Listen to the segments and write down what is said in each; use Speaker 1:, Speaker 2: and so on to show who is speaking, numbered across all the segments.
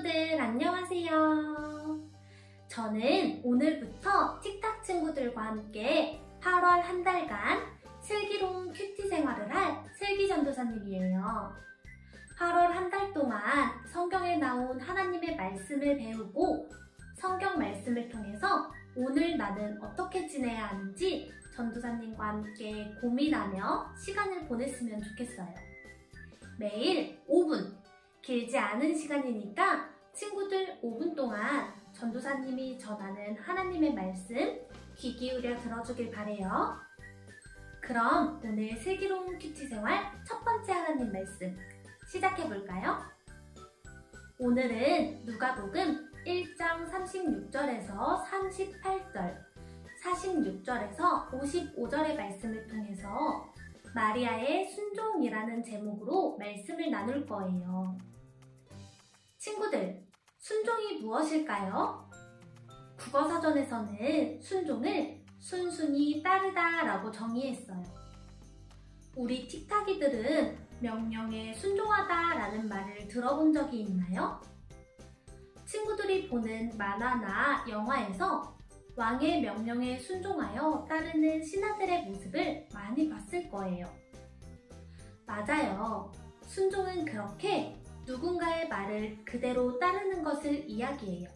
Speaker 1: 친구들 안녕하세요. 저는 오늘부터 틱탁 친구들과 함께 8월 한 달간 슬기로운 큐티 생활을 할 슬기 전도사님이에요. 8월 한 달 동안 성경에 나온 하나님의 말씀을 배우고 성경 말씀을 통해서 오늘 나는 어떻게 지내야 하는지 전도사님과 함께 고민하며 시간을 보냈으면 좋겠어요. 매일 5분, 길지 않은 시간이니까 친구들 5분 동안 전도사님이 전하는 하나님의 말씀 귀 기울여 들어주길 바래요. 그럼 오늘 슬기로운 큐티 생활 첫 번째 하나님 말씀 시작해볼까요? 오늘은 누가복음 1장 36절에서 38절, 46절에서 55절의 말씀을 통해서 마리아의 순종이라는 제목으로 말씀을 나눌 거예요. 친구들, 순종이 무엇일까요? 국어사전에서는 순종을 순순히 따르다 라고 정의했어요. 우리 틱탁이들은 명령에 순종하다 라는 말을 들어본 적이 있나요? 친구들이 보는 만화나 영화에서 왕의 명령에 순종하여 따르는 신하들의 모습을 많이 봤을 거예요. 맞아요. 순종은 그렇게 누군가의 말을 그대로 따르는 것을 이야기해요.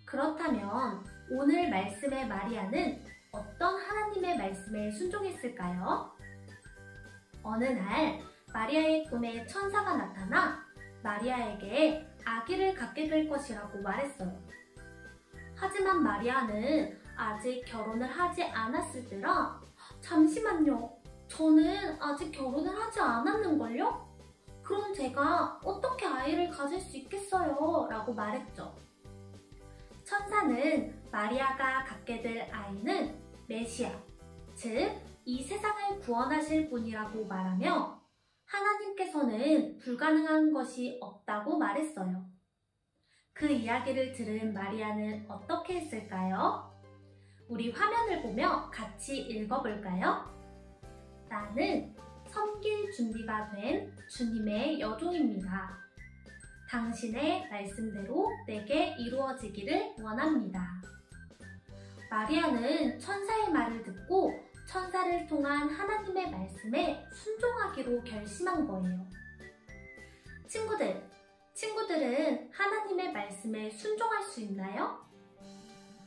Speaker 1: 그렇다면 오늘 말씀의 마리아는 어떤 하나님의 말씀에 순종했을까요? 어느 날 마리아의 꿈에 천사가 나타나 마리아에게 아기를 갖게 될 것이라고 말했어요. 하지만 마리아는 아직 결혼을 하지 않았을 때라 잠시만요. 저는 아직 결혼을 하지 않았는걸요? 그럼 제가 어떻게 아이를 가질 수 있겠어요? 라고 말했죠. 천사는 마리아가 갖게 될 아이는 메시아, 즉 이 세상을 구원하실 분이라고 말하며 하나님께서는 불가능한 것이 없다고 말했어요. 그 이야기를 들은 마리아는 어떻게 했을까요? 우리 화면을 보며 같이 읽어볼까요? 나는 섬길 준비가 된 주님의 여종입니다. 당신의 말씀대로 내게 이루어지기를 원합니다. 마리아는 천사의 말을 듣고 천사를 통한 하나님의 말씀에 순종하기로 결심한 거예요. 친구들은 하나님의 말씀에 순종할 수 있나요?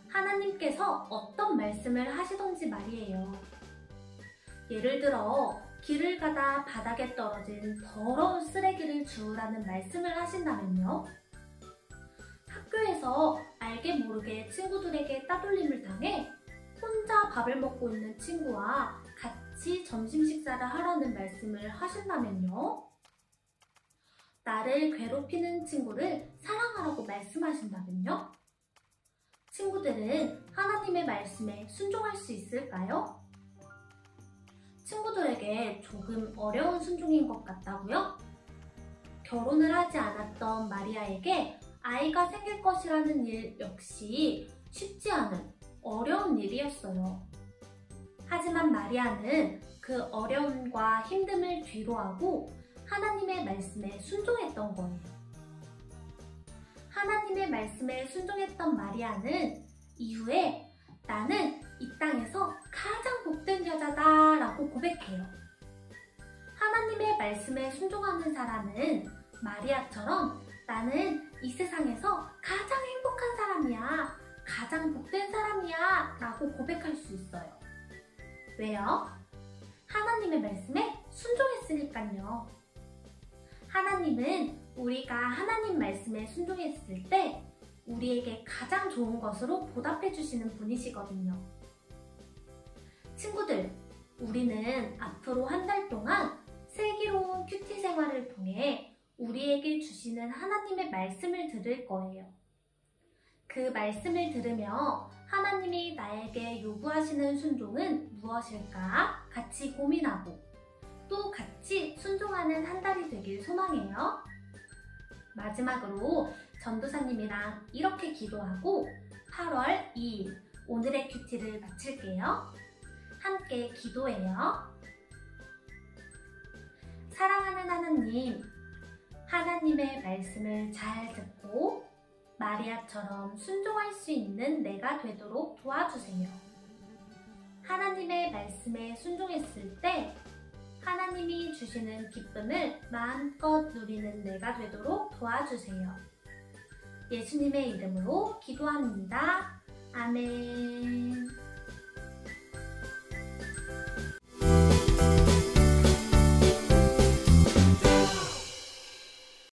Speaker 1: 하나님께서 어떤 말씀을 하시던지 말이에요. 예를 들어 길을 가다 바닥에 떨어진 더러운 쓰레기를 주우라는 말씀을 하신다면요? 학교에서 알게 모르게 친구들에게 따돌림을 당해 혼자 밥을 먹고 있는 친구와 같이 점심 식사를 하라는 말씀을 하신다면요? 나를 괴롭히는 친구를 사랑하라고 말씀하신다면요? 친구들은 하나님의 말씀에 순종할 수 있을까요? 친구들에게 조금 어려운 순종인 것 같다고요? 결혼을 하지 않았던 마리아에게 아이가 생길 것이라는 일 역시 쉽지 않은 어려운 일이었어요. 하지만 마리아는 그 어려움과 힘듦을 뒤로하고 하나님의 말씀에 순종했던 거예요. 하나님의 말씀에 순종했던 마리아는 이후에 나는 이 땅에서 가장 복된 여자다 라고 고백해요. 하나님의 말씀에 순종하는 사람은 마리아처럼 나는 이 세상에서 가장 행복한 사람이야, 가장 복된 사람이야 라고 고백할 수 있어요. 왜요? 하나님의 말씀에 순종했으니까요. 하나님은 우리가 하나님 말씀에 순종했을 때 우리에게 가장 좋은 것으로 보답해 주시는 분이시거든요. 친구들, 우리는 앞으로 한 달 동안 슬기로운 큐티 생활을 통해 우리에게 주시는 하나님의 말씀을 들을 거예요. 그 말씀을 들으며 하나님이 나에게 요구하시는 순종은 무엇일까 같이 고민하고 또 같이 순종하는 한 달이 되길 소망해요. 마지막으로 전도사님이랑 이렇게 기도하고 8월 2일 오늘의 큐티를 마칠게요. 함께 기도해요. 사랑하는 하나님, 하나님의 말씀을 잘 듣고 마리아처럼 순종할 수 있는 내가 되도록 도와주세요. 하나님의 말씀에 순종했을 때 하나님이 주시는 기쁨을 마음껏 누리는 내가 되도록 도와주세요. 예수님의 이름으로 기도합니다. 아멘.